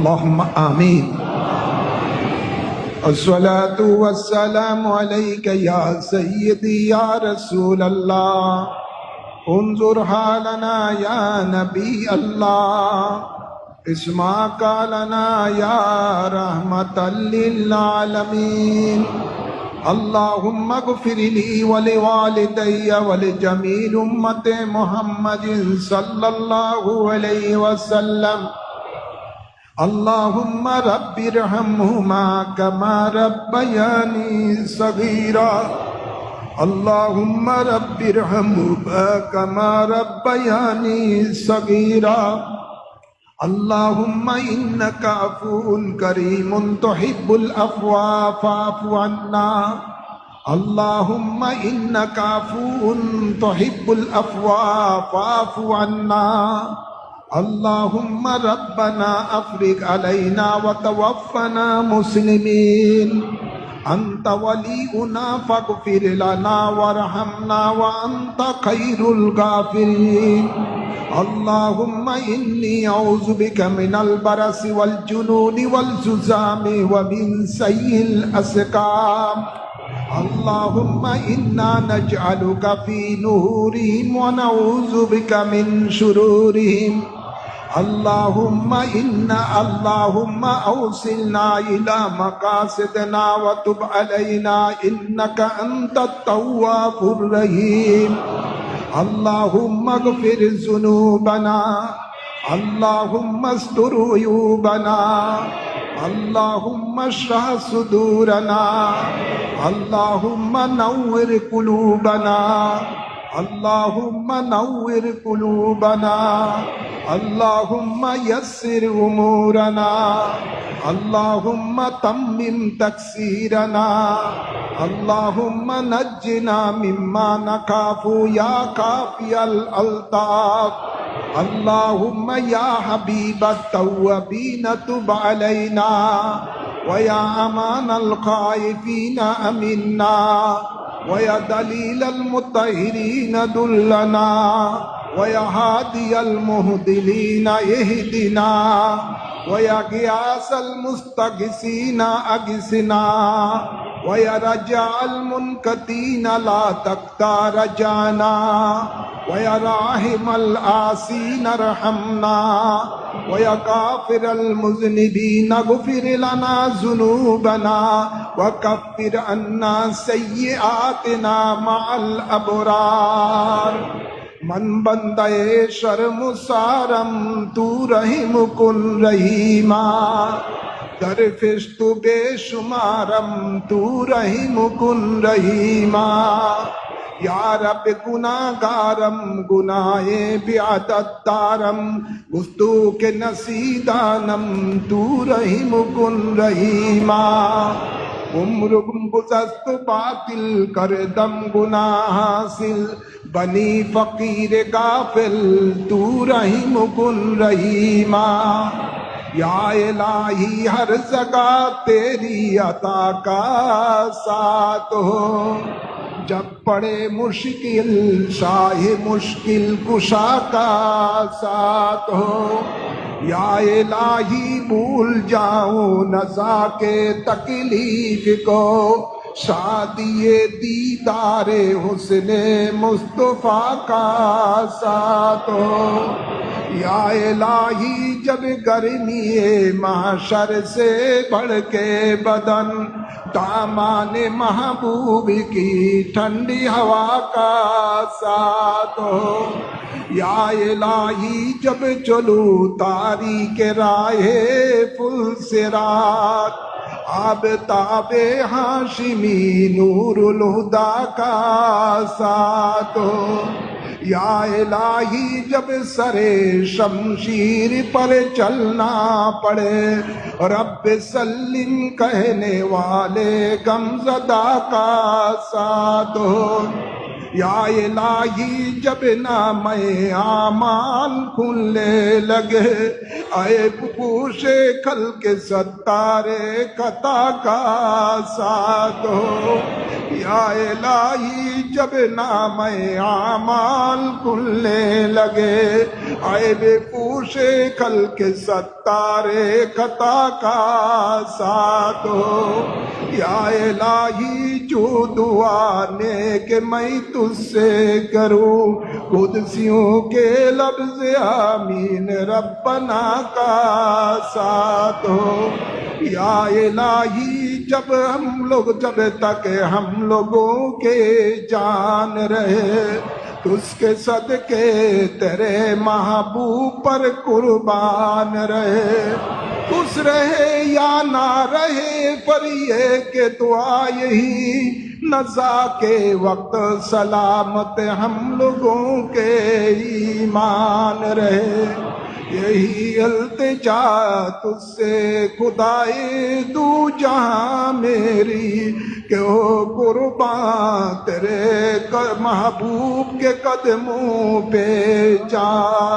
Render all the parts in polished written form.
اللهم آمین۔ الصلاة والسلام عليك يا سيدي يا رسول الله، انظر حالنا يا نبي الله، اسمع قالنا يا رحمة للعالمين، اللهم اغفر لي ولوالدي ولجميع أمة محمد صلى الله عليه وسلم، اللهم رب ارحمهما كما ربياني صغيرا، اللهم رب ارحمهما كما ربياني صغيرا، اللهم إنك عفو كريم تحب العفو فاعف عنا، اللهم إنك عفو تحب العفو فاعف عنا، اللهم ربنا أفرغ علينا وتوفنا مسلمين، أنت ولينا فاغفر لنا وارحمنا وأنت خير الغافرين، اللهم إني أعوذ بك من البرص والجنون والجذام ومن سيء الأسقام، اللهم إنا نجعلك في نورهم ونعوذ بك من شرورهم، اللهم أوصلنا إلى مقاصدنا وتب علينا إنك أنت التواب الرحيم، اللهم اغفر ذنوبنا، اللهم استر عيوبنا، اللهم اشرح صدورنا، اللهم نور قلوبنا، اللهم نور قلوبنا، اللهم يسر أمورنا، اللهم تمم تقصيرنا، اللهم نجنا مما نخاف يا كافي الألطاف، اللهم يا حبيب التوابين تب علينا، ويا أمان الخائفين أمنا، ويا دليل المطهرين دلنا، ويا هادي المهدلين اهدنا، ويا غياث المستغيثين اغثنا، ويا رجاء المنقطعين لا تقطع رجانا، ويا راحم العاصين ارحمنا، ويا غافر المذنبين اغفر لنا ذنوبنا وكفر عنا سيئاتنا مع الابرار، من بندے شرم سارم تو رحیم کن رحیما، در فشت بے شمارم تو رحیم کن رحیما، یا رب گناہگارم گناہ بعدد دارم، گفتو کے نصیدانم تو رحیم کن رحیما، عمر گزشت باطل کردم گناہ حاصل، بنی فقیر غافل تو رحیم کن رحیما، یا الہی ہر جگہ تیری عطا کا ساتھ ہو، جب پڑے مشکل شاہ مشکل کشا کا ساتھ ہو، یا الہی بھول جاؤں نزا کے تکلیف کو، شادی دیدار حسن مصطفیٰ کا ساتھ ہو، یا الہی جب گرمی محشر سے بڑھ کے بدن، دامان محبوب کی ٹھنڈی ہوا کا ساتھ ہو، یا الہی جب چلو تاریک راہ پل صراط، آب تاب ہاشمی نور الہدا کا ساتھ ہو، یا الہی جب سر شمشیر پر چلنا پڑے، رب سلم کہنے والے غمزدہ کا ساتھ ہو، یا الہی جب نام اعمال کھلنے لگے، عیب پوشے خلق ستارے خطا کا ساتھ ہو، یا الہی जब नामे आमाल खुलने लगे, ऐबे पूछे कल के सत्तारे खता का साथ हो। या इलाही जो दुआ नेक मैं तुझसे करूं, कुदसियों के लफ्ज़ आमीन रब्बना का साथ हो। या इलाही जब तक हम लोगों के जान रहे, उसके सदके तेरे महबूब पर कुर्बान रहे। खुश रहे या ना रहे पर ये के दुआ यही, नज़ा के वक्त सलामत हम लोगों के ईमान रहे। यही इल्तिजा तुझसे खुदाए दू जहां मेरी, कि हो कुर्बान तेरे महबूब के कदमों पे जा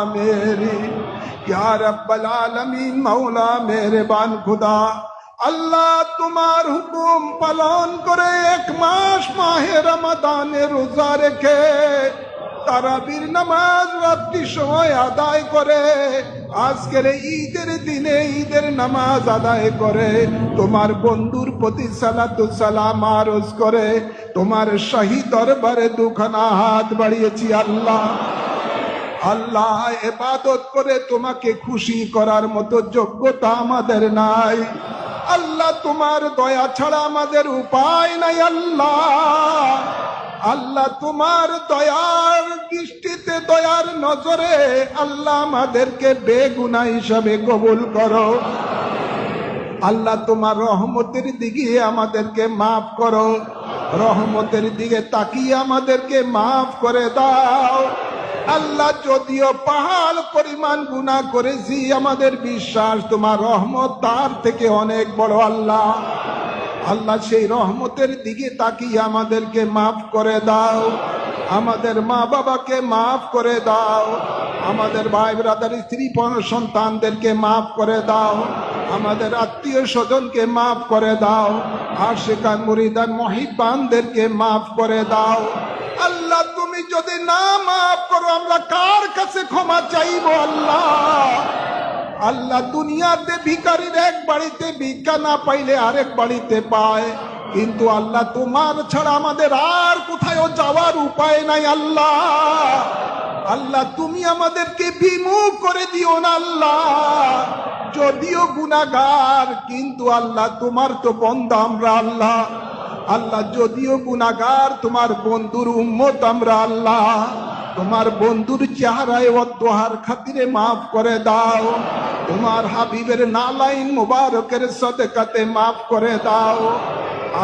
मेरी। या रब्बल आलमीन मौला मेहरबान खुदा, আল্লাহ তোমার হুকুম পালন করে 1 মাস মাহে রমাদানে রোজা রেখে তারাবির নামাজ রাত্রি সময় আদায় করে, আজকের ঈদের দিনে ঈদের নামাজ আদায় করে তোমার বন্ধুর প্রতি সালাতু সালাম আরজ করে তোমার শাহী দরবারে দুখানা হাত বাড়িয়েছি। আল্লাহ আল্লাহ ইবাদত করে তোমাকে খুশি করার মতো যোগ্যতা আমাদের নাই। আল্লাহ তোমার দয়া ছাড়া আমাদের উপায় নাই। আল্লাহ আল্লাহ তোমার দয়ার দৃষ্টিতে দয়ার নজরে আল্লাহ আমাদেরকে বেগুনাহ হিসাবে কবুল করো। আল্লাহ তোমার রহমতের দিকে আমাদেরকে মাফ করো, রহমতের দিকে তাকিয়ে আমাদেরকে মাফ করে দাও। আল্লাহ যদিও পাহাড় পরিমাণ গুনাহ করেছি, আমাদের বিশ্বাস তোমার রহমত তার থেকে অনেক বড়। আল্লাহ আল্লাহ সেই রহমতের দিকে তাকিয়ে আমাদেরকে মাফ করে দাও, আমাদের মা বাবাকে মাফ করে দাও, আমাদের ভাই ব্রাদার স্ত্রী সন্তানদেরকে মাফ করে দাও, আমাদের আত্মীয় স্বজনকে মাফ করে দাও, আশিকান মুরিদান মুহিব্বানদেরকে মাফ করে দাও। আল্লাহ তুমি যদি না মাফ করো আমরা কার কাছে ক্ষমা চাইবো? আল্লাহ আল্লাহ দুনিয়াতে ভিখারির এক বাড়িতে ভিক্ষা না পাইলে আরেক বাড়িতে পায়, কিন্তু আল্লাহ তোমার ছাড়া আমাদের আর কোথাও যাওয়ার উপায় নাই। আল্লাহ আল্লাহ তুমি আমাদেরকে বিমুখ করে দিও না। আল্লাহ যদিও গুনাহগার, কিন্তু আল্লাহ তোমার তো বান্দা আমরা। আল্লাহ আল্লাহ যদিও গুনাহগার, তোমার বন্ধুর উম্মত আমরা। আল্লাহ তোমার বন্ধুর চেহারায় ওয়াদুহার খাতিরে মাফ করে দাও, তোমার হাবিবের নালাইন মুবারকের সদকাতে মাফ করে দাও।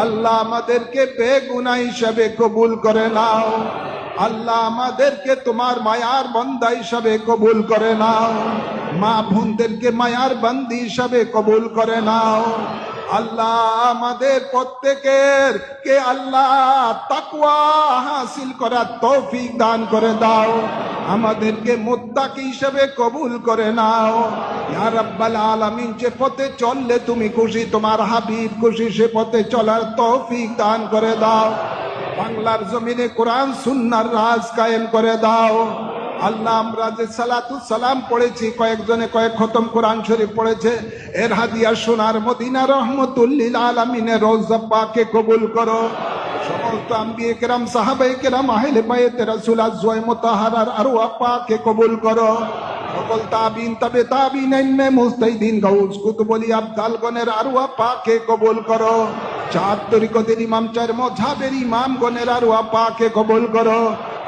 আল্লাহ আমাদেরকে বেগুনাহ হিসাবে কবুল করে নাও। আল্লাহ আমাদেরকে তোমার মায়ার বান্দা হিসাবে কবুল করে নাও, মা বোনদেরকে মায়ার বান্দি হিসাবে কবুল করে নাও। আল্লাহ আমাদের প্রত্যেকের কে আল্লাহ তাকওয়া হাসিল করার তৌফিক দান করে দাও, আমাদেরকে মুত্তাকি হিসেবে কবুল করে নাও। ইয়া রাব্বাল আলামিন যে পথে চললে তুমি খুশি, তোমার হাবিব খুশি, সে পথে চলার তৌফিক দান করে দাও। বাংলার জমিনে কোরআন সুন্নাহর রাজ কায়েম করে দাও। আল্লাহ আমরা যে সালাতু সালাম পড়েছি, কয়েকজনে কয়েক খতম কোরআন শরীফ পড়েছে, এর হাদিয়া সোনার মদিনা রহমতুল লিল আলামিনের রওজা পাকে কবুল করো। সমস্ত আম্বিয়ে কেরাম সাহাবায়ে কেরাম আহলে বাইতে রাসূল আজওয়ায়ে মুতাহহারার আরওয়াহ পাকে কবুল করো। সকল তাবিন তবে তাবিন ইলমে মুস্তাহিদিন গাউস কুতুবলি আবদালগণের আরওয়াহ পাকে কবুল করো। চার তরিকতের ইমাম, চার মযহাবের ইমামগণের আরওয়াহ পাকে কবুল করো।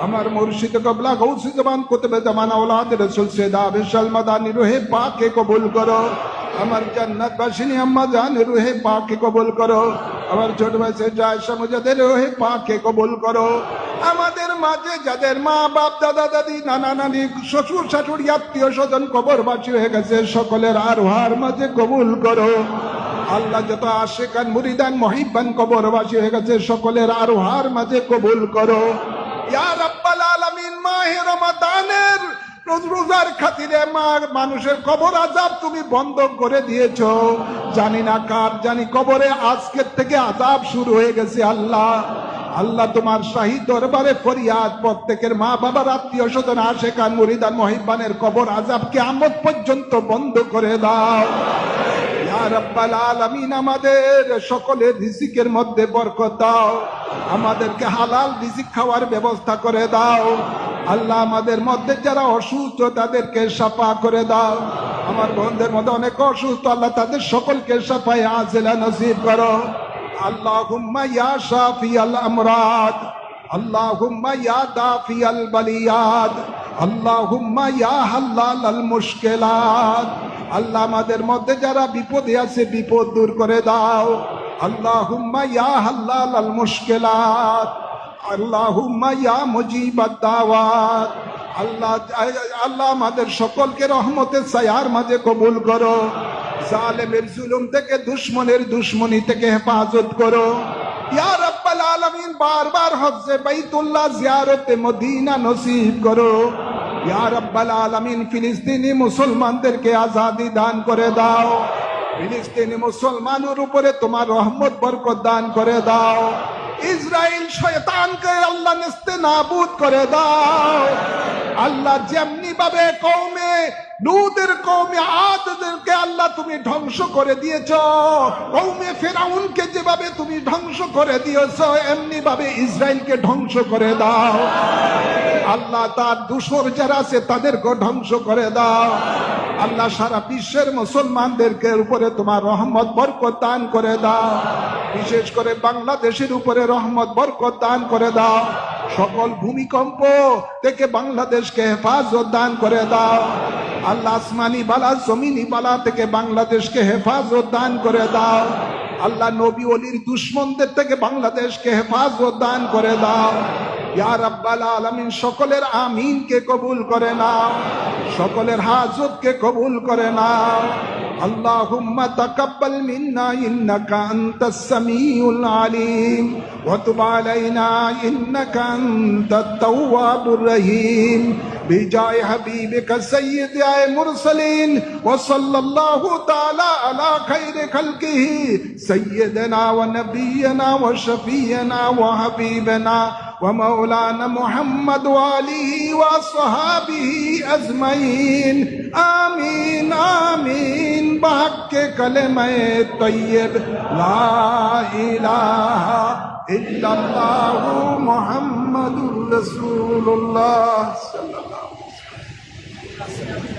আমার মুর্শিদ কবলা গৌসে জবান কুতুবে জামান আওলাদ রাসূল সৈয়দ আবিশাল মাদানী রুহে পাকে কবুল করো। আমার জান্নাত বাসিনী আম্মা জান রুহে পাকে কবুল করো। আমার ছোট ভাই সৈয়দ আয়েশা মুজাদ্দেদ রুহে পাকে কবুল করো। আমাদের মাঝে যাদের মা বাপ দাদা দাদি নানা নানি শ্বশুর শাশুড়ি আত্মীয় স্বজন কবরবাসী হয়ে গেছে, সকলের আরওয়ার মাঝে কবুল করো। আল্লাহ যত আশিকান মুরিদান মুহিব্বান কবরবাসী হয়ে গেছে, সকলের আরওয়ার মাঝে কবুল করো। ইয়া রাব্বাল আলামিন মাহে রমাদানের রোজার খাতিরে মানুষের কবর আযাব তুমি বন্ধ করে দিয়েছো। জানি না কার জানি কবরে আজকের থেকে আযাব শুরু হয়ে গেছে। আল্লাহ আল্লাহ তোমার শাহী দরবারে ফরিয়াদ, প্রত্যেকের মা বাবার আত্মীয় স্বজন আশেকান মুরিদান মুহিব্বানের কবর আযাব কিয়ামত পর্যন্ত বন্ধ করে দাও ইয়া রাব্বাল আলামিন। আমাদের সকলের রিজিকের মধ্যে বরকত দাও, আমাদেরকে হালাল রিজিক খাওয়ার ব্যবস্থা করে দাও। আল্লাহ আমাদের মধ্যে যারা অসুস্থ তাদেরকে শাফা করে দাও। আমার বোনদের মধ্যে অনেক অসুস্থ, আল্লাহ তাদের সকলকে শাফায়ে আজিলা নসিব করো। আল্লাহুম্মা ইয়া শাফিয়াল আমরাদ, আল্লাহুম্মা ইয়া দাফিয়াল বালিয়াত, আল্লাহুম্মা ইয়া হাল্লালাল মুশকিলাত। আল্লাহ আমাদের মধ্যে যারা বিপদে আছে বিপদ দূর করে দাও। আল্লাহুম্মা ইয়া হাল্লালাল মুশকিলাত, আল্লাহুম্মা ইয়া মুজিবাদ দাওয়াত। আল্লাহ আল্লাহ আমাদের সকলকে রহমতের ছায়ার মাঝে কবুল করো। জালেমের জুলুম থেকে, দুশমনের দুশমনি থেকে হেফাজত করো ইয়া রাব্বাল আলামিন। বারবার হজ্জে বাইতুল্লাহ জিয়ারতে মদিনা নসিব করো ইয়া রাব্বাল আলামিন। ফিলিস্তিনি মুসলমানদেরকে আজাদি দান করে দাও, ফিলিস্তিনি মুসলমানের উপরে তোমার রহমত বরকত দান করে দাও। ইসরায়েল শয়তানকে আল্লাহ নেস্তে নাবুদ করে দাও। আল্লাহ যেমনি ভাবে কওমে লূতের কওমে আদদেরকে আল্লাহ তুমি ধ্বংস করে দিয়েছো, কওমে ফিরাউনকে যেভাবে তুমি ধ্বংস করে দিয়েছো এমনি ভাবে ইসরায়েলকে ধ্বংস করে দাও। আল্লাহ তার দূষর যারা আছে তাদেরকে ধ্বংস করে দাও। আল্লাহ সারা বিশ্বের মুসলমানদেরকে উপরে তোমার রহমত বরকত দান করে দাও। বিশেষ করে বাংলাদেশের উপরে রহমত বরকত দান করে দাও। সকল ভূমিকম্প থেকে বাংলাদেশকে হেফাজত দান করে দাও। আল্লাহ আসমানি বালা জমিনি বালা থেকে বাংলাদেশকে হেফাজত দান করে দাও। আল্লাহ নবী ওলির দুশমনদের থেকে বাংলাদেশকে হেফাজত দান করে দাও ইয়া রাব্বাল আলামিন। সকলের আমিনকে কবুল করে নাও, সকলের হাজতকে কবুল করে নাও। আল্লাহুম্মা তাকাব্বাল মিন্না ইন্নাকা আনতাস সামিউল আলিম ওয়া তুব আলাইনা ইন্নাকা আনতাত তাওয়াবুর রহিম। বিজায় হাবিবিকা সাইয়্যিদায়ে মুরসালিন ওয়া সাল্লাল্লাহু তাআলা আলা খায়রি খালকিহি সাইয়্যিদিনা ওয়া নাবিয়িনা ওয়া শাফিয়িনা ওয়া হাবিবিনা ومولانا محمد وآله وصحابه أجمعين آمين آمين بحق كلمة طيب لا إله إلا الله محمد رسول الله صلى الله عليه وسلم.